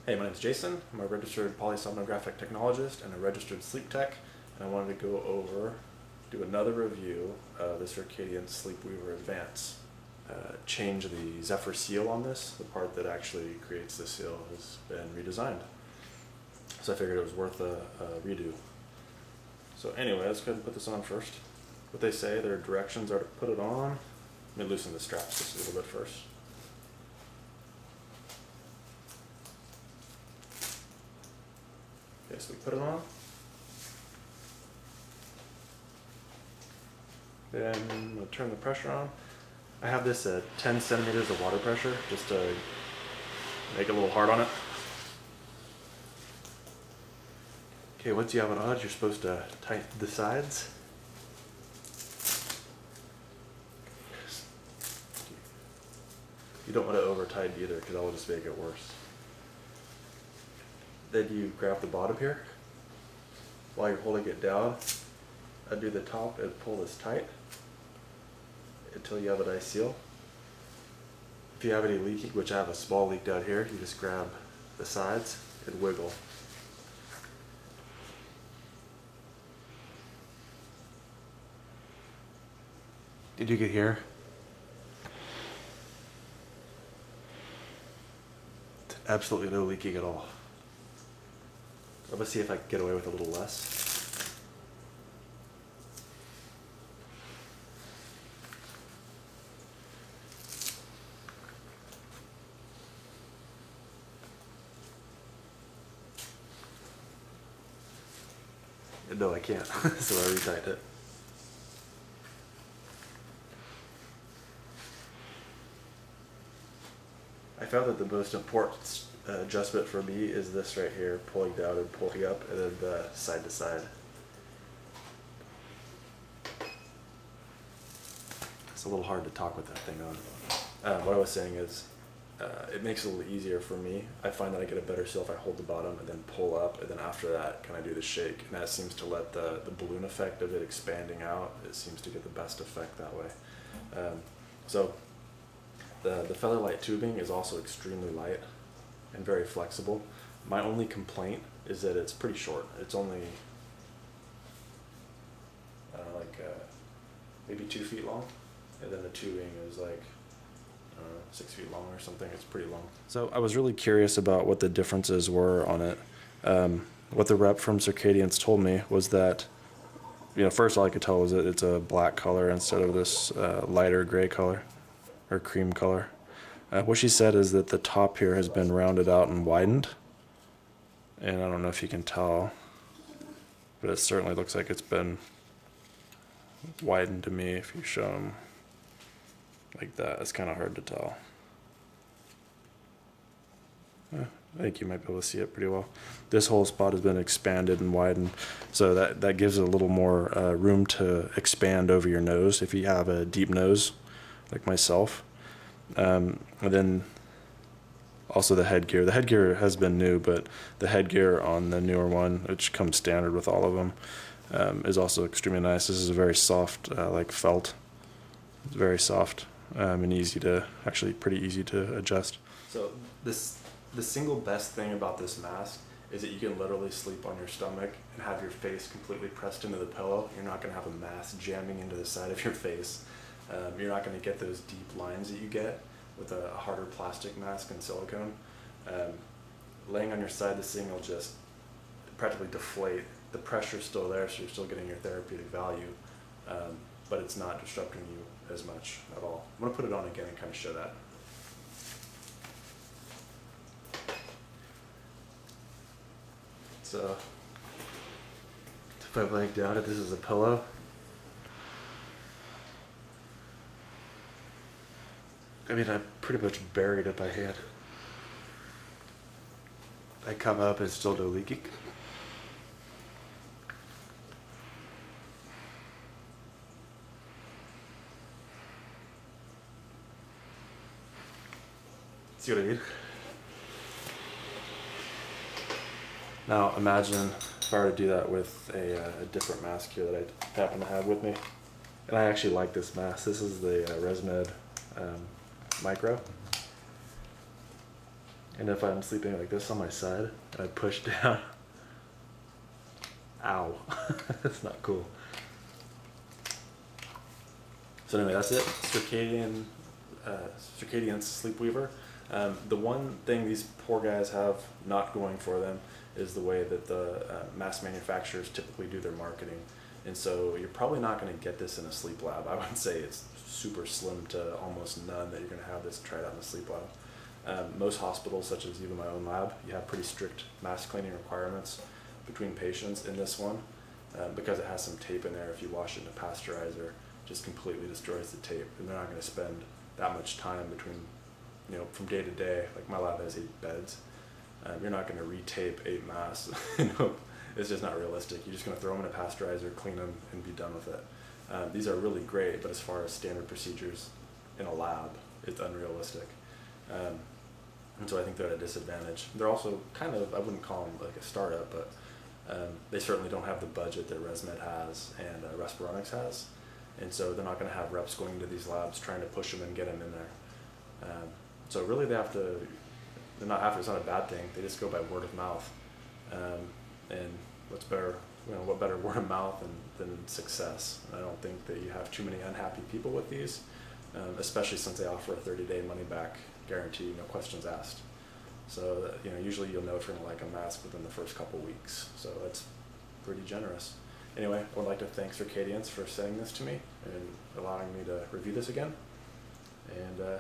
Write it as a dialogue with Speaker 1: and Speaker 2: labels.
Speaker 1: Hey, my name's Jason. I'm a registered polysomnographic technologist and a registered sleep tech, and I wanted to do another review of the Circadiance SleepWeaver Advance. Change the Zzzyphyr seal on this. The part that actually creates the seal has been redesigned. So I figured it was worth a redo. So anyway, let's go ahead and put this on first. What they say, their directions are to put it on. Let me loosen the straps just a little bit first. Okay, so we put it on. Then I'm going to turn the pressure on. I have this at 10 centimeters of water pressure, just to make it a little hard on it. Okay, once you have it on, you're supposed to tighten the sides. You don't want to over tighten either, because that will just make it worse. Then you grab the bottom here. While you're holding it down, undo the top and pull this tight until you have a nice seal. If you have any leaking, which I have a small leak down here, you just grab the sides and wiggle. Did you get here? Absolutely no leaking at all. I'm gonna see if I can get away with a little less. No, I can't, so I retightened it. I found that the most important adjustment for me is this right here, pulling down and pulling up, and then the side to side. It's a little hard to talk with that thing on. What I was saying is, it makes it a little easier for me. I find that I get a better seal if I hold the bottom and then pull up, and then after that, can I do the shake? And that seems to let the balloon effect of it expanding out, it seems to get the best effect that way. So the featherlight tubing is also extremely light and very flexible. My only complaint is that it's pretty short. It's only maybe 2 feet long, and then the tubing is like 6 feet long or something. It's pretty long. So I was really curious about what the differences were on it. What the rep from Circadiance told me was that, first all I could tell was that it's a black color instead of this lighter gray color or cream color. What she said is that the top here has been rounded out and widened, and I don't know if you can tell, but it certainly looks like it's been widened to me. If you show them like that, it's kind of hard to tell. I think you might be able to see it pretty well. This whole spot has been expanded and widened, so that gives it a little more room to expand over your nose if you have a deep nose like myself. And then also the headgear. The headgear has been new, but the headgear on the newer one, which comes standard with all of them, is also extremely nice. This is a very soft, like felt. It's very soft and pretty easy to adjust. So the single best thing about this mask is that you can literally sleep on your stomach and have your face completely pressed into the pillow. You're not going to have a mask jamming into the side of your face. You're not going to get those deep lines that you get with a harder plastic mask and silicone. Laying on your side, this thing will just practically deflate. The pressure's still there, so you're still getting your therapeutic value, but it's not disrupting you as much at all. I'm going to put it on again and kind of show that. So, if I blank down it, this is a pillow. I mean, I'm pretty much buried it by hand. I come up and it's still no leaking. See what I mean? Now imagine if I were to do that with a different mask here that I happen to have with me. And I actually like this mask. This is the ResMed Micro. And if I'm sleeping like this on my side and I push down, ow, that's not cool. So anyway, that's it. Circadiance SleepWeaver. The one thing these poor guys have not going for them is the way that the mass manufacturers typically do their marketing. And so you're probably not going to get this in a sleep lab. I would say it's super slim to almost none that you're going to have this tried out in a sleep lab. Most hospitals, such as even my own lab, you have pretty strict mask cleaning requirements between patients. In this one, because it has some tape in there, if you wash it in a pasteurizer, just completely destroys the tape, and they're not going to spend that much time between, you know, from day to day. Like my lab has 8 beds. You're not going to retape 8 masks. You know, it's just not realistic. You're just going to throw them in a pasteurizer, clean them, and be done with it. These are really great, but as far as standard procedures in a lab, it's unrealistic. And so I think they're at a disadvantage. They're also kind of, I wouldn't call them like a startup, but they certainly don't have the budget that ResMed has and Respironics has. And so they're not going to have reps going into these labs trying to push them and get them in there. So really they have to, they're not after, it's not a bad thing, they just go by word of mouth. And what's better, you know, what better word of mouth than success? I don't think that you have too many unhappy people with these, especially since they offer a 30-day money-back guarantee, no questions asked. So, you know, usually you'll know if you're going to like a mask within the first couple weeks. So that's pretty generous. Anyway, I would like to thank Circadiance for sending this to me and allowing me to review this again. And